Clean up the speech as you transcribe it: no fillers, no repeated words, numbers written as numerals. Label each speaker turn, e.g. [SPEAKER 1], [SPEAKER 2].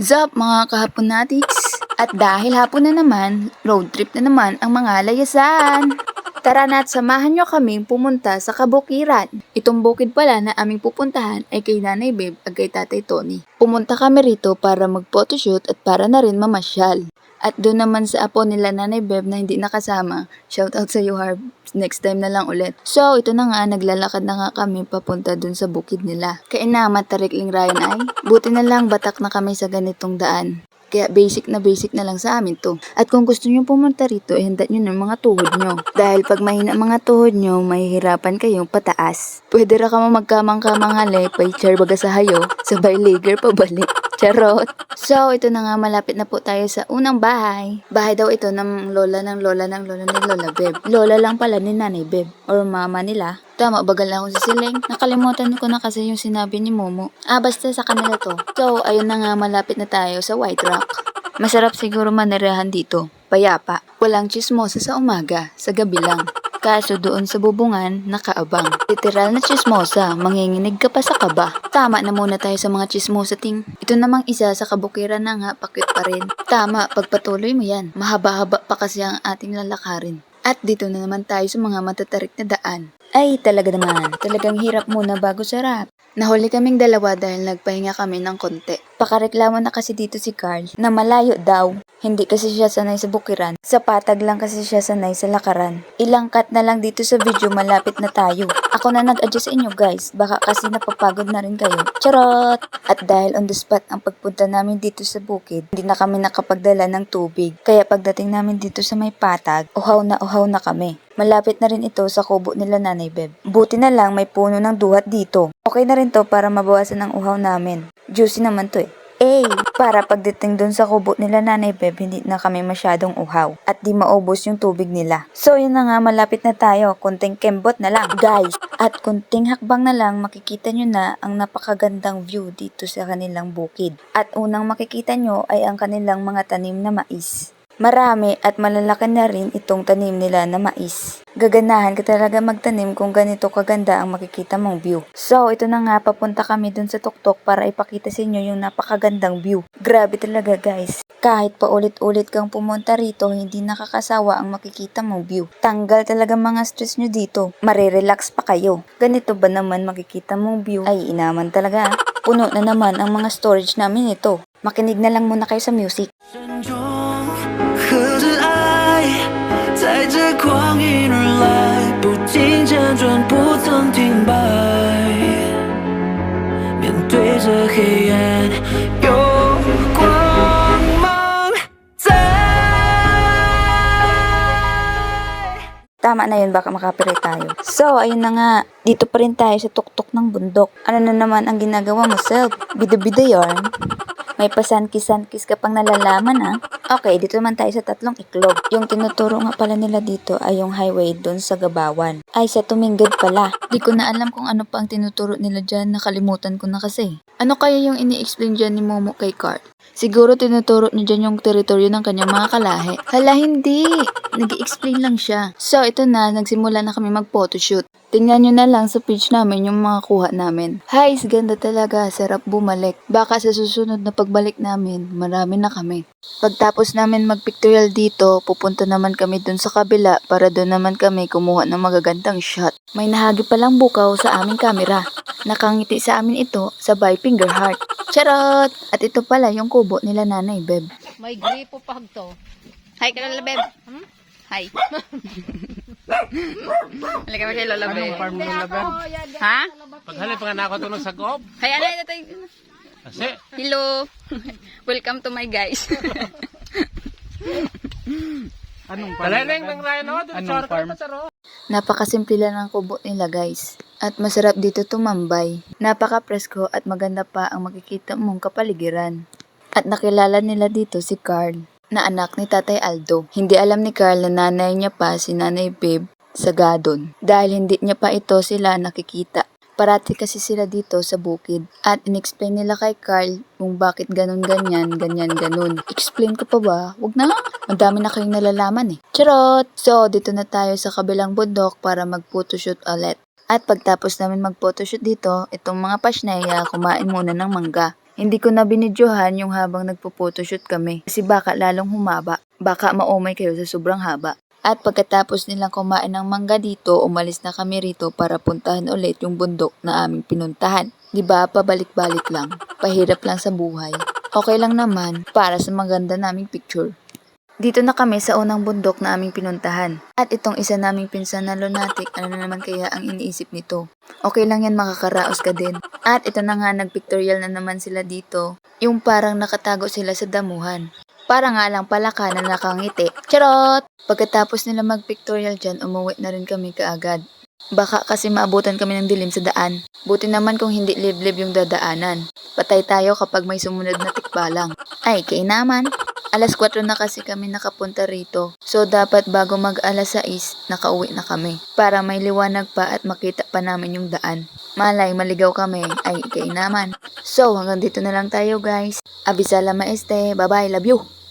[SPEAKER 1] Sup mga kahapon natiks? At dahil hapon na naman, road trip na naman ang mga layasan. Tara na at samahan nyo kaming pumunta sa kabukiran. Itong bukid pala na aming pupuntahan ay kay Nanay Beb at kay Tatay Tony. Pumunta kami rito para mag-photoshoot at para na rin mamasyal. At doon naman sa apo nila Nanay Beb na hindi nakasama, shoutout sa iyo Harb, next time na lang ulit. So ito na nga, naglalakad na nga kami papunta doon sa bukid nila. Kainama tarik ling Ryan ay, buti na lang batak na kami sa ganitong daan. Kaya basic na lang sa amin to. At kung gusto nyo pumunta rito, handa nyo ng mga tuhod nyo. Dahil pag mahina mga tuhod nyo, mahihirapan kayong pataas. Pwede ra ka mo magkamang-kamang halay, pay chair baga sa hayo, sabay liger pabalik. Charot! So, ito na nga, malapit na po tayo sa unang bahay. Bahay daw ito ng lola ni Lola Beb. Lola lang pala ni Nanay Beb, or mama nila. Tama, bagal na ako sa siling. Nakalimutan ko na kasi yung sinabi ni Momo. Basta sa kanila to. So, ayun na nga, malapit na tayo sa White Rock. Masarap siguro manirahan dito. Payapa. Walang chismosa sa umaga, sa gabi lang. Kaso doon sa bubungan, nakaabang. Literal na chismosa, manginginig ka pa sa kaba. Tama na muna tayo sa mga chismosa ting. Ito namang isa sa kabukiran na nga, pakit pa rin. Tama, pagpatuloy mo yan. Mahaba-haba pa kasi ang ating lalakarin. At dito na naman tayo sa mga matatarik na daan. Ay, talaga naman. Talagang hirap muna bago sarap. Nahuli kaming dalawa dahil nagpahinga kami ng konti. Pakareklamo na kasi dito si Carl na malayo daw. Hindi kasi siya sanay sa bukiran. Sa patag lang kasi siya sanay sa lakaran. Ilang cut na lang dito sa video, malapit na tayo. Ako na nag-adjust sa inyo guys. Baka kasi napapagod na rin kayo. Charot! At dahil on the spot ang pagpunta namin dito sa bukid, hindi na kami nakapagdala ng tubig. Kaya pagdating namin dito sa may patag, uhaw na kami. Malapit na rin ito sa kubo nila Nanay Beb. Buti na lang may puno ng duhat dito. Okay na rin to para mabawasan ang uhaw namin. Juicy naman to eh. Para pagdating dun sa kubo nila Nanay Beb, hindi na kami masyadong uhaw at di maubos yung tubig nila. So yun na nga, malapit na tayo. Kunting kembot na lang, guys. At kunting hakbang na lang, makikita nyo na ang napakagandang view dito sa kanilang bukid. At unang makikita nyo ay ang kanilang mga tanim na mais. Marami at malalaki na rin itong tanim nila na mais. Gaganahan ka talaga magtanim kung ganito kaganda ang makikita mong view. So, ito na nga, papunta kami dun sa tuktok para ipakita sa inyo yung napakagandang view. Grabe talaga guys. Kahit paulit-ulit kang pumunta rito, hindi nakakasawa ang makikita mong view. Tanggal talaga mga stress nyo dito. Marirelax pa kayo. Ganito ba naman makikita mong view? Ay, inaman talaga. Puno na naman ang mga storage namin ito. Makinig na lang muna kayo sa music.
[SPEAKER 2] 和着爱，在这光阴而来，不停辗转，不曾停摆。面对着黑暗，有光芒在。
[SPEAKER 1] Tama na yun, baka makapire tayo. So, ayun na nga. Dito pa rin tayo sa tuktok ng bundok. Ano na naman ang ginagawa mo, self? Bida-bida yarn. May pasankis-sankis ka pang nalalaman ha. Okay, dito naman tayo sa tatlong iklog. Yung tinuturo nga pala nila dito ay yung highway doon sa Gabawan. Ay, sa Tumingad pala. Di ko na alam kung ano pa ang tinuturo nila dyan, nakalimutan ko na kasi. Ano kaya yung ini-explain dyan ni Momo kay Carl? Siguro tinuturo niya dyan yung teritoryo ng kanyang mga kalahi. Hala, hindi! Nag-i-explain lang siya. So, ito na, nagsimula na kami mag-photoshoot. Tingnan nyo na lang sa page namin yung mga kuha namin. Hi, ganda talaga. Sarap bumalik. Baka sa susunod na pagbalik namin, marami na kami. Pagtapos namin magpictorial dito, pupunta naman kami dun sa kabila para dun naman kami kumuha ng magagandang shot. May nahagi palang bukaw sa aming kamera. Nakangiti sa amin ito, sabay finger heart. Charot! At ito pala yung kubo nila Nanay Beb.
[SPEAKER 3] May gripo pag to.
[SPEAKER 1] Hi, Lola Beb. Hi. Halika mo kay Lola Beb.
[SPEAKER 4] Anong farm mo laban?
[SPEAKER 1] Ha?
[SPEAKER 4] Paghali pa nga na ako tunog sa goob.
[SPEAKER 1] Hi, ano ito?
[SPEAKER 4] Kasi,
[SPEAKER 1] Hello. Welcome to my guys.
[SPEAKER 4] anong farm? Dalaleng ng Ryan ako, anong farm?
[SPEAKER 1] Napakasimple lang ng kubo nila guys. At masarap dito tumambay. Napaka-presko at maganda pa ang makikita mong kapaligiran. At nakilala nila dito si Carl, na anak ni Tatay Aldo. Hindi alam ni Carl na nanay niya pa si Nanay Beb sa Gadon. Dahil hindi niya pa ito sila nakikita. Parati kasi sila dito sa bukid. At in-explain nila kay Carl kung bakit ganun. Explain ko pa ba? Wag na. Madami na kayong nalalaman eh. Charot! So, dito na tayo sa kabilang bundok para mag-photoshoot ulit. At pagtapos namin mag-photoshoot dito, itong mga pasneya kumain muna ng mangga. Hindi ko na binidyohan yung habang nagpo-photoshoot kami kasi baka lalong humaba. Baka maumay kayo sa sobrang haba. At pagkatapos nilang kumain ng mangga dito, umalis na kami rito para puntahan ulit yung bundok na aming pinuntahan. 'Di ba? Pabalik-balik lang. Pahirap lang sa buhay. Okay lang naman para sa maganda naming picture. Dito na kami sa unang bundok na aming pinuntahan. At itong isa naming pinsan na lunatic, ano na naman kaya ang iniisip nito? Okay lang yan, makakaraos ka din. At ito na nga, nagpictorial na naman sila dito. Yung parang nakatago sila sa damuhan. Para nga lang palaka na nakangiti. Charot! Pagkatapos nila magpictorial dyan, umuwi na rin kami kaagad. Baka kasi maabutan kami ng dilim sa daan. Buti naman kung hindi liblib yung dadaanan. Patay tayo kapag may sumunod na tikbalang. Ay, kainaman. Alas 4 na kasi kami nakapunta rito. So, dapat bago mag alas 6, nakauwi na kami. Para may liwanag pa at makita pa namin yung daan. Malay, maligaw kami. Ay, kainaman. So, hanggang dito na lang tayo guys. Abisala maeste. Bye-bye. Love you.